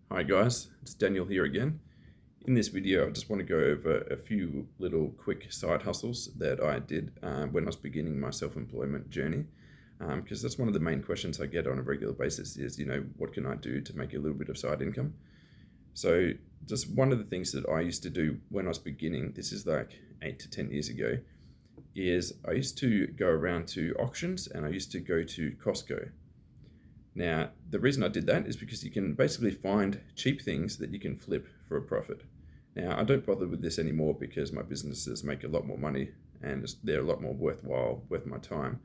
Hi guys, it's Daniel here again. In this video, I just want to go over a few little quick side hustles that I did when I was beginning my self-employment journey. Because that's one of the main questions I get on a regular basis is, what can I do to make a little bit of side income? So just one of the things that I used to do when I was beginning, this is like 8 to 10 years ago, is I used to go around to auctions and I used to go to Costco. Now, the reason I did that is because you can basically find cheap things that you can flip for a profit. Now, I don't bother with this anymore because my businesses make a lot more money and they're a lot more worthwhile, worth my time.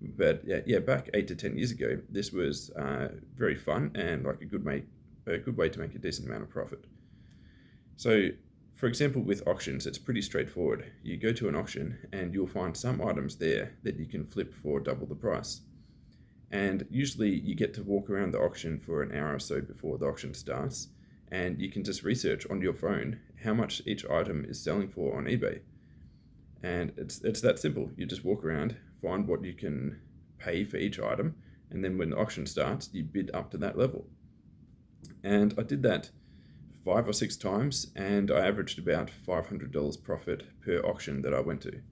But yeah, back 8 to 10 years ago, this was very fun and like a good way to make a decent amount of profit. So, for example, with auctions, it's pretty straightforward. You go to an auction and you'll find some items there that you can flip for double the price. And usually you get to walk around the auction for an hour or so before the auction starts, and you can just research on your phone how much each item is selling for on eBay. And it's that simple. You just walk around, find what you can pay for each item, and then when the auction starts, you bid up to that level. And I did that 5 or 6 times, and I averaged about $500 profit per auction that I went to.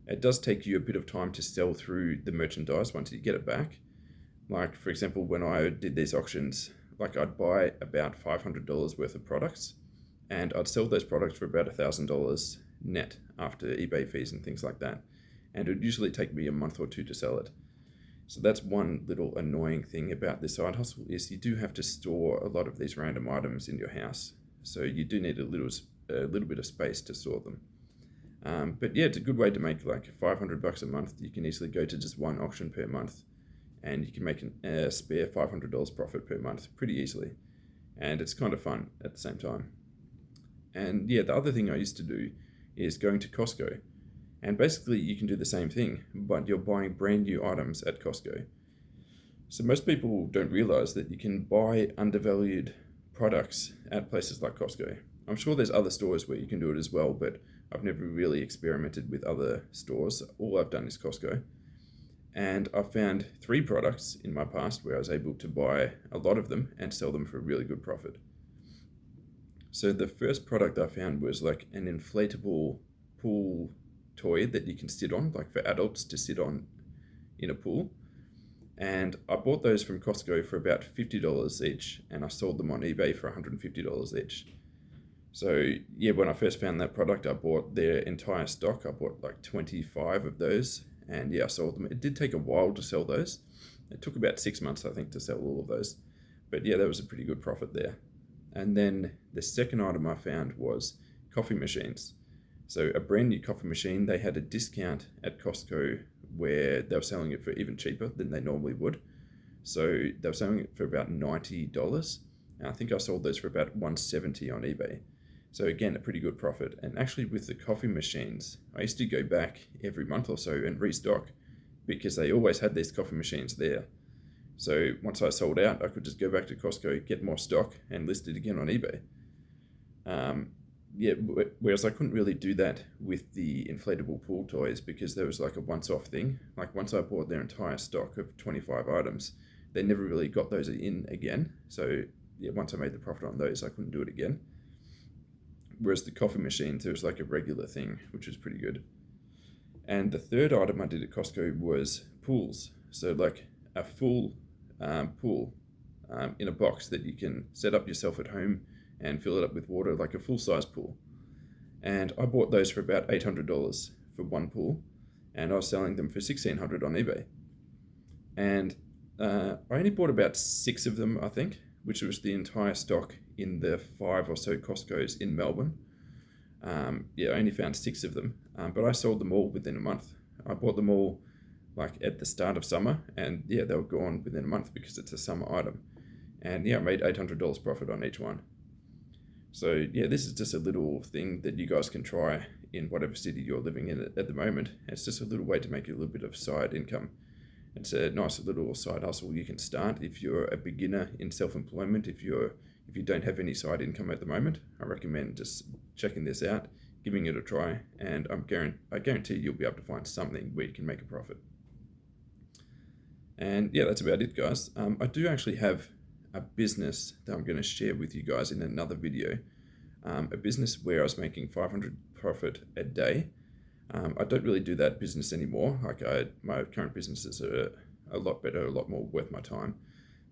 It does take you a bit of time to sell through the merchandise once you get it back. Like, for example, when I did these auctions, like I'd buy about $500 worth of products and I'd sell those products for about $1,000 net after eBay fees and things like that. And it would usually take me a month or two to sell it. So that's one little annoying thing about this side hustle is you do have to store a lot of these random items in your house. So you do need a little bit of space to store them. But yeah, it's a good way to make like $500 a month. You can easily go to just one auction per month and you can make a spare $500 profit per month pretty easily. And it's kind of fun at the same time. And yeah, the other thing I used to do is going to Costco. And basically you can do the same thing, but you're buying brand new items at Costco. So most people don't realize that you can buy undervalued products at places like Costco. I'm sure there's other stores where you can do it as well, but I've never really experimented with other stores. All I've done is Costco. And I've found 3 products in my past where I was able to buy a lot of them and sell them for a really good profit. So the first product I found was like an inflatable pool toy that you can sit on, like for adults to sit on in a pool. And I bought those from Costco for about $50 each, and I sold them on eBay for $150 each. So yeah, when I first found that product, I bought their entire stock. I bought like 25 of those, and yeah, I sold them. It did take a while to sell those. It took about 6 months, I think, to sell all of those. But yeah, that was a pretty good profit there. And then the second item I found was coffee machines. So a brand new coffee machine, they had a discount at Costco where they were selling it for even cheaper than they normally would. So they were selling it for about $90. And I think I sold those for about $170 on eBay. So again, a pretty good profit. And actually with the coffee machines, I used to go back every month or so and restock because they always had these coffee machines there. So once I sold out, I could just go back to Costco, get more stock and list it again on eBay. Yeah, whereas I couldn't really do that with the inflatable pool toys because there was like a once-off thing. Like once I bought their entire stock of 25 items, they never really got those in again. So yeah, once I made the profit on those, I couldn't do it again. Whereas the coffee machines, there was like a regular thing, which was pretty good. And the third item I did at Costco was pools. So like a full pool in a box that you can set up yourself at home and fill it up with water, like a full-size pool. And I bought those for about $800 for one pool, and I was selling them for $1,600 on eBay. And I only bought about 6 of them, I think, which was the entire stock in the 5 or so Costco's in Melbourne. Yeah, I only found 6 of them, but I sold them all within a month. I bought them all like at the start of summer, and yeah, they were gone within a month because it's a summer item. And yeah, I made $800 profit on each one. So yeah, this is just a little thing that you guys can try in whatever city you're living in at the moment. It's just a little way to make a little bit of side income. It's a nice little side hustle you can start if you're a beginner in self-employment. If you don't have any side income at the moment, I recommend just checking this out, giving it a try, and I guarantee you'll be able to find something where you can make a profit. And yeah, that's about it, guys. I do actually have a business that I'm going to share with you guys in another video. A business where I was making 500 profit a day. I don't really do that business anymore. My current businesses are a lot better, a lot more worth my time.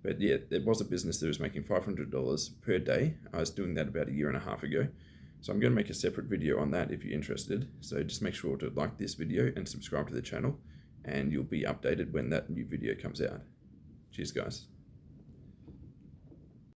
But yeah, there was a business that was making $500 per day. I was doing that about a year and a half ago. So I'm going to make a separate video on that if you're interested. So just make sure to like this video and subscribe to the channel, and you'll be updated when that new video comes out. Cheers, guys.